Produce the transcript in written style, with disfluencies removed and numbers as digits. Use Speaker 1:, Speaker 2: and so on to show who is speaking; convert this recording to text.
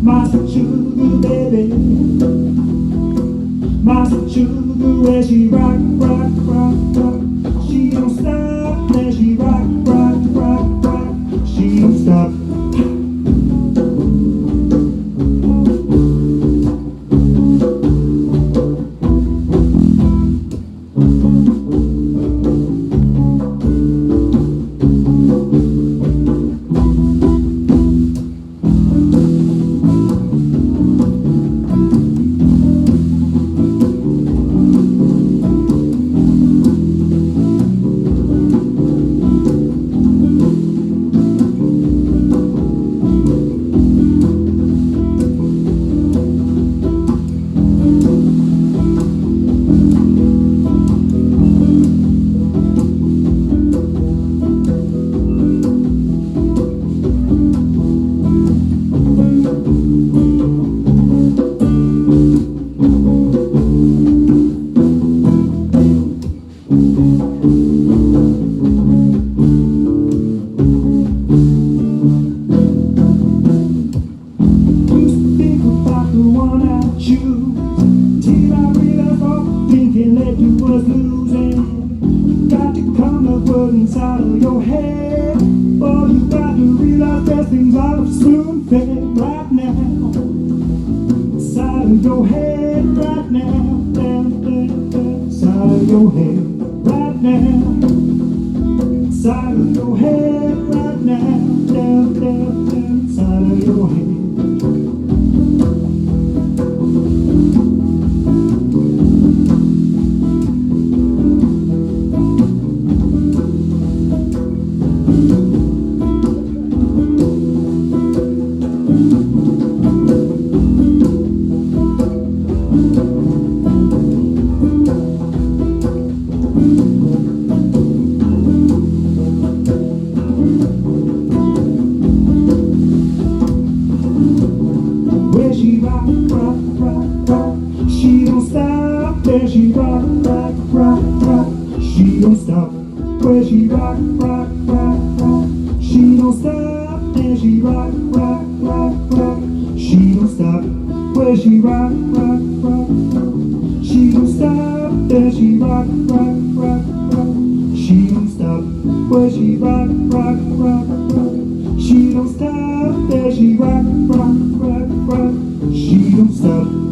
Speaker 1: My sugar baby, my sugar, where she rock, rock, rock, rock. She don't stop, where she rock, rock, rock, rock. She don't stop. Inside of your head, oh, you got to realize there's things out of spoon-fed right now. Inside of your head right now, inside of your head right now, inside of your head right now, inside of your head. She rock, rock, rock, rock. She don't stop. There she rock, rock, rock, rock. She don't stop. Where she rock, rock, rock, rock. She don't stop. There she rock, rock, rock, rock. She don't stop. Where she rock, rock, rock, rock. She don't stop. There she rock, rock, rock, rock. She don't stop. Where she rock, rock, rock, rock. She don't stop. There she rock, rock, rock, rock. She don't stop.